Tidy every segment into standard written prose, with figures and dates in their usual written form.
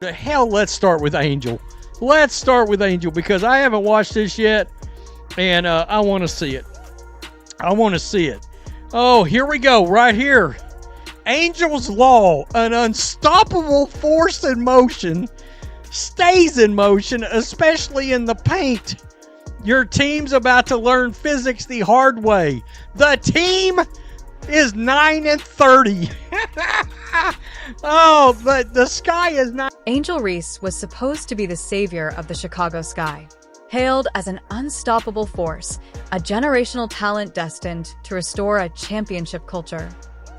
The hell, let's start with Angel. Let's start with Angel because I haven't watched this yet, and I want to see it. I want to see it. Oh, here we go, right here. Angel's Law, an unstoppable force in motion, stays in motion, especially in the paint. Your team's about to learn physics the hard way. The team is 9-30. Oh, but the Sky is not. Angel Reese was supposed to be the savior of the Chicago Sky. Hailed as an unstoppable force, a generational talent destined to restore a championship culture.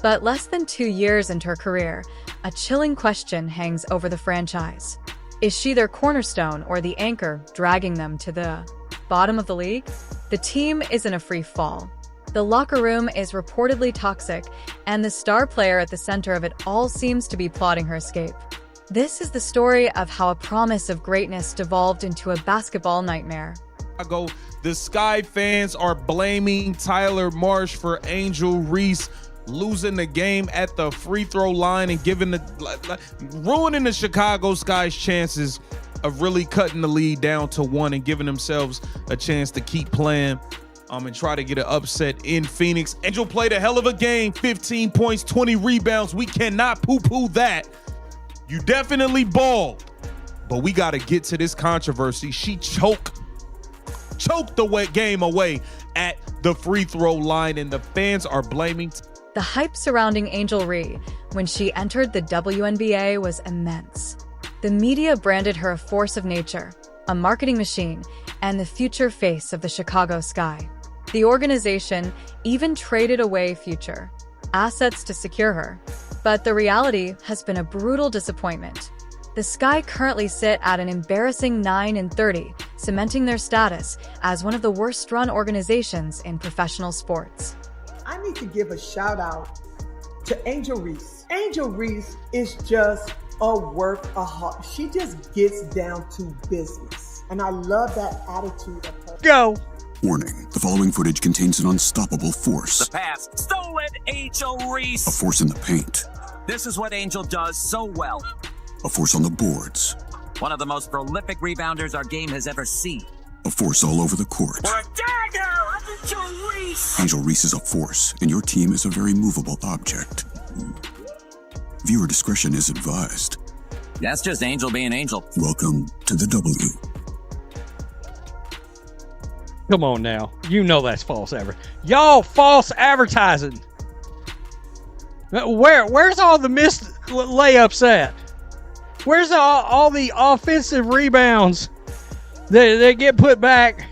But less than 2 years into her career, a chilling question hangs over the franchise. Is she their cornerstone or the anchor dragging them to the bottom of the league? The team is in a free fall. The locker room is reportedly toxic, and the star player at the center of it all seems to be plotting her escape. This is the story of how a promise of greatness devolved into a basketball nightmare. The Sky fans are blaming Tyler Marsh for Angel Reese losing the game at the free throw line and ruining the Chicago Sky's chances of really cutting the lead down to 1 and giving themselves a chance to keep playing and try to get an upset in Phoenix. Angel played a hell of a game, 15 points, 20 rebounds. We cannot poo-poo that. You definitely balled, but we got to get to this controversy. She choked the game away at the free throw line, and the fans are blaming. The hype surrounding Angel Reese when she entered the WNBA was immense. The media branded her a force of nature, a marketing machine, and the future face of the Chicago Sky. The organization even traded away future assets to secure her. But the reality has been a brutal disappointment. The Sky currently sit at an embarrassing 9-30, cementing their status as one of the worst-run organizations in professional sports. I need to give a shout-out to Angel Reese. Angel Reese is just a workaholic. She just gets down to business. And I love that attitude of her. Go. Warning, the following footage contains an unstoppable force. The pass, stolen, Angel Reese. A force in the paint. This is what Angel does so well. A force on the boards. One of the most prolific rebounders our game has ever seen. A force all over the court. For a dagger, Angel Reese. Angel Reese is a force, and your team is a very movable object. Viewer discretion is advised. That's just Angel being Angel. Welcome to the W. Come on now. You know that's false advertising. Y'all false advertising. Where's all the missed layups at? Where's all the offensive rebounds that get put back?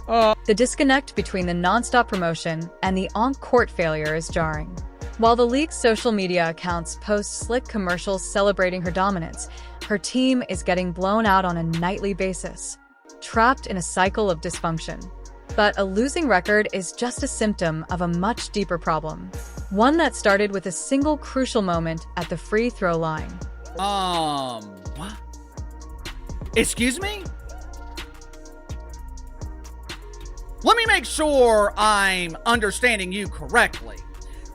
The disconnect between the nonstop promotion and the on-court failure is jarring. While the league's social media accounts post slick commercials celebrating her dominance, her team is getting blown out on a nightly basis, trapped in a cycle of dysfunction. But a losing record is just a symptom of a much deeper problem, one that started with a single crucial moment at the free throw line. What? Excuse me? Let me make sure I'm understanding you correctly.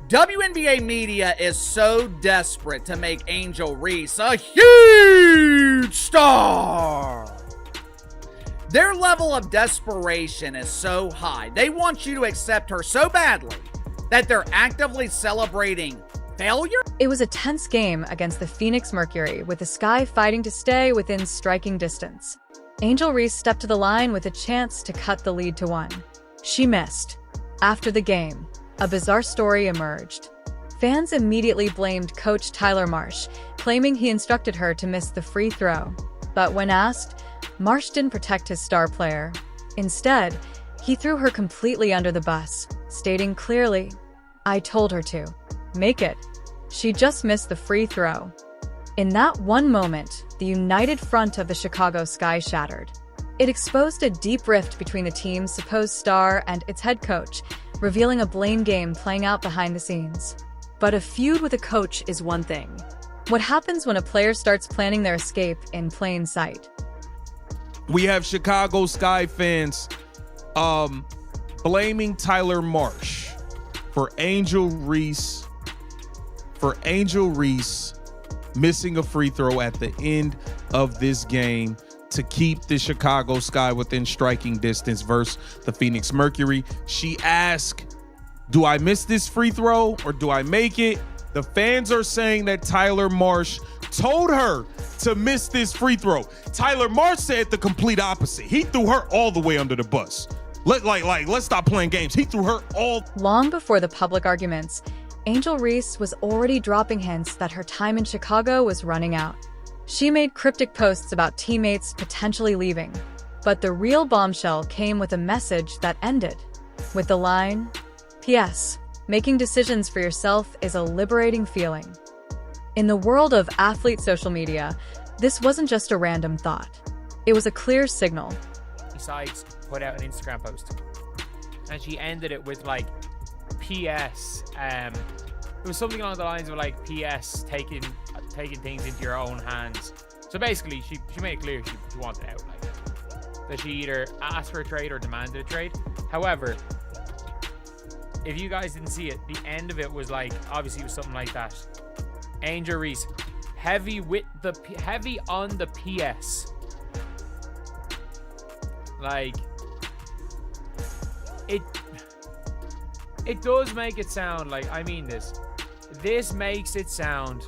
WNBA media is so desperate to make Angel Reese a huge star. Their level of desperation is so high. They want you to accept her so badly that they're actively celebrating failure? It was a tense game against the Phoenix Mercury, with the Sky fighting to stay within striking distance. Angel Reese stepped to the line with a chance to cut the lead to 1. She missed. After the game, a bizarre story emerged. Fans immediately blamed coach Tyler Marsh, claiming he instructed her to miss the free throw. But when asked, Marsh didn't protect his star player. Instead, he threw her completely under the bus, stating clearly, "I told her to. Make it. She just missed the free throw." In that one moment, the united front of the Chicago Sky shattered. It exposed a deep rift between the team's supposed star and its head coach, revealing a blame game playing out behind the scenes. But a feud with a coach is one thing. What happens when a player starts planning their escape in plain sight? We have Chicago Sky fans blaming Tyler Marsh for Angel Reese missing a free throw at the end of this game to keep the Chicago Sky within striking distance versus the Phoenix Mercury. She asked, do I miss this free throw or do I make it? The fans are saying that Tyler Marsh told her to miss this free throw. Tyler Marsh said the complete opposite. He threw her all the way under the bus. Let's stop playing games. He threw her all. Long before the public arguments, Angel Reese was already dropping hints that her time in Chicago was running out. She made cryptic posts about teammates potentially leaving, but the real bombshell came with a message that ended with the line, "P.S. Making decisions for yourself is a liberating feeling." In the world of athlete social media, this wasn't just a random thought. It was a clear signal. Besides, put out an Instagram post, and she ended it with like, "P.S." It was something along the lines of like, "P.S. taking things into your own hands." So basically, she made it clear she wanted out, like that she either asked for a trade or demanded a trade. However, if you guys didn't see it, the end of it was like, obviously it was something like that. Angel Reese, heavy on the PS. Like, it does make it sound like, I mean this makes it sound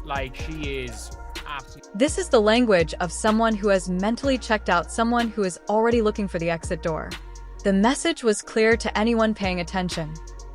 like she is absolutely. This is the language of someone who has mentally checked out, someone who is already looking for the exit door. The message was clear to anyone paying attention.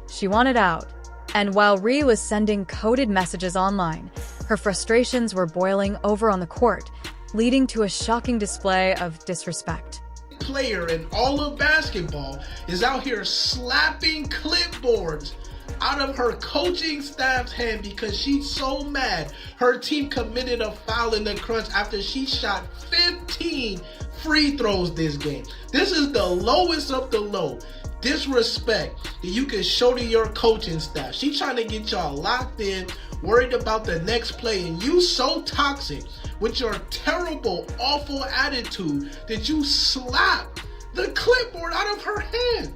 She wanted out. And while Rhee was sending coded messages online, her frustrations were boiling over on the court, leading to a shocking display of disrespect. Player in all of basketball is out here slapping clipboards out of her coaching staff's hand because she's so mad her team committed a foul in the crunch after she shot 15 free throws this game. This is the lowest of the low disrespect that you can show to your coaching staff. She trying to get y'all locked in, worried about the next play, and you so toxic with your terrible, awful attitude that you slap the clipboard out of her hand.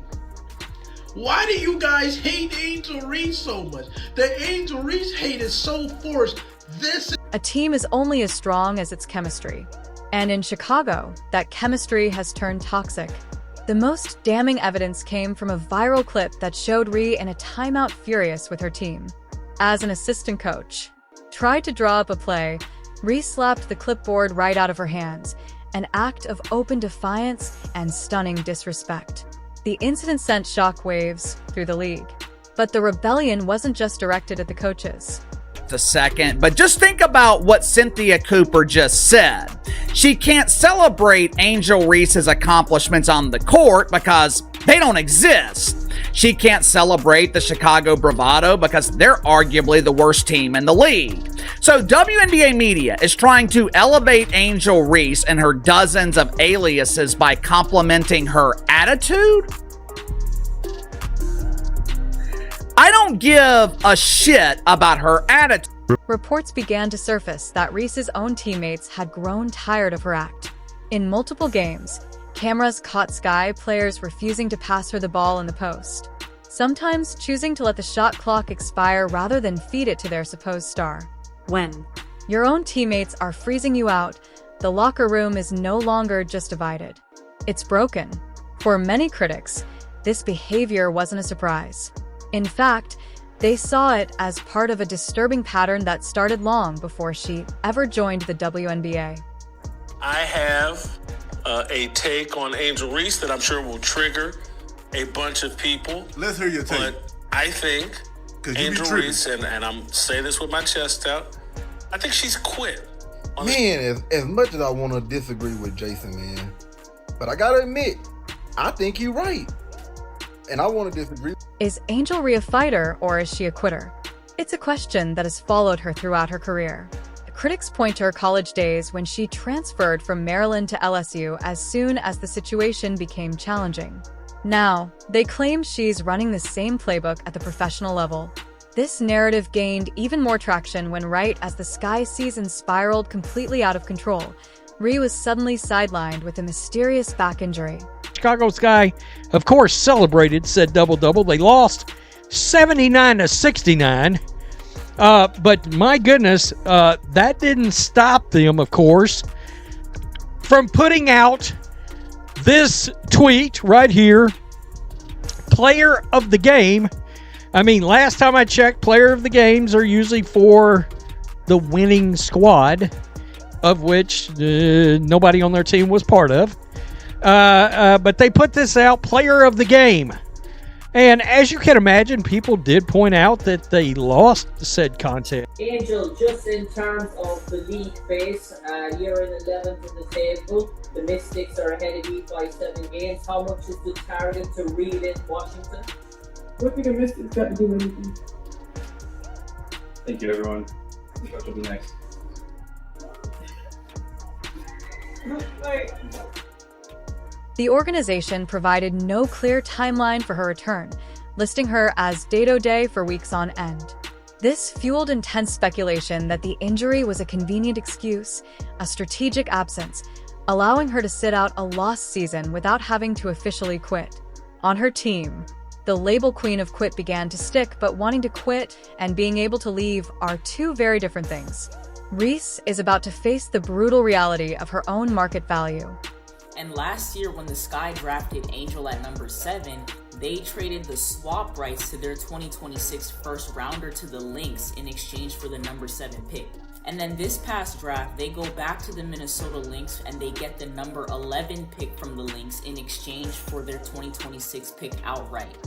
Why do you guys hate Angel Reese so much? The Angel Reese hate is so forced. A team is only as strong as its chemistry. And in Chicago, that chemistry has turned toxic. The most damning evidence came from a viral clip that showed Rhee in a timeout furious with her team. As an assistant coach tried to draw up a play, Rhee slapped the clipboard right out of her hands, an act of open defiance and stunning disrespect. The incident sent shockwaves through the league. But the rebellion wasn't just directed at the coaches. A second, but just think about what Cynthia Cooper just said. She can't celebrate Angel Reese's accomplishments on the court because they don't exist. She can't celebrate the Chicago Bravado because they're arguably the worst team in the league. So WNBA media is trying to elevate Angel Reese and her dozens of aliases by complimenting her attitude? I don't give a shit about her attitude. Reports began to surface that Reese's own teammates had grown tired of her act. In multiple games, cameras caught Sky players refusing to pass her the ball in the post, sometimes choosing to let the shot clock expire rather than feed it to their supposed star. When your own teammates are freezing you out, the locker room is no longer just divided. It's broken. For many critics, this behavior wasn't a surprise. In fact, they saw it as part of a disturbing pattern that started long before she ever joined the WNBA. I have a take on Angel Reese that I'm sure will trigger a bunch of people. Let's hear your take. But I think Angel Reese, and I'm saying this with my chest out, I think she's quit. Man, as much as I want to disagree with Jason, man, but I gotta admit, I think he's right. And I want to disagree. Is Angel Reese a fighter or is she a quitter? It's a question that has followed her throughout her career. Critics point to her college days when she transferred from Maryland to LSU as soon as the situation became challenging. Now, they claim she's running the same playbook at the professional level. This narrative gained even more traction when right as the Sky season spiraled completely out of control, Rhee was suddenly sidelined with a mysterious back injury. Chicago Sky, of course, celebrated said double-double. They lost 79-69. But my goodness, that didn't stop them, of course, from putting out this tweet right here. Player of the game. I mean, last time I checked, player of the games are usually for the winning squad, of which nobody on their team was part of. But they put this out, player of the game. And as you can imagine, people did point out that they lost said contest. Angel, just in terms of the league pace, you're in 11th in the table. The Mystics are ahead of you by 7 games. How much is the target to reel in Washington? What do the Mystics got to do with anything? Thank you, everyone. Coach will be next. The organization provided no clear timeline for her return, listing her as day-to-day for weeks on end. This fueled intense speculation that the injury was a convenient excuse, a strategic absence, allowing her to sit out a lost season without having to officially quit. On her team, the label queen of quit began to stick, but wanting to quit and being able to leave are two very different things. Reese is about to face the brutal reality of her own market value. And last year, when the Sky drafted Angel at number 7, they traded the swap rights to their 2026 first rounder to the Lynx in exchange for the number 7 pick. And then this past draft, they go back to the Minnesota Lynx and they get the number 11 pick from the Lynx in exchange for their 2026 pick outright.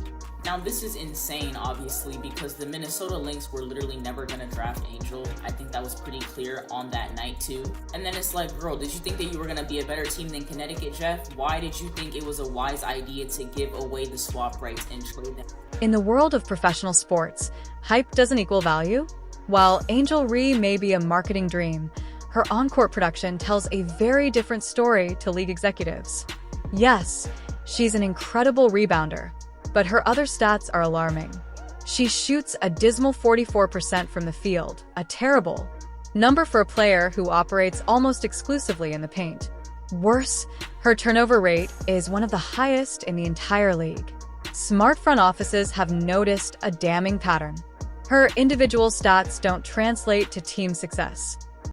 Now, this is insane, obviously, because the Minnesota Lynx were literally never going to draft Angel. I think that was pretty clear on that night, too. And then it's like, girl, did you think that you were going to be a better team than Connecticut, Jeff? Why did you think it was a wise idea to give away the swap rights and trade them? In the world of professional sports, hype doesn't equal value. While Angel Reese may be a marketing dream, her on-court production tells a very different story to league executives. Yes, she's an incredible rebounder, but her other stats are alarming. She shoots a dismal 44% from the field, a terrible number for a player who operates almost exclusively in the paint. Worse, her turnover rate is one of the highest in the entire league. Smart front offices have noticed a damning pattern. Her individual stats don't translate to team success.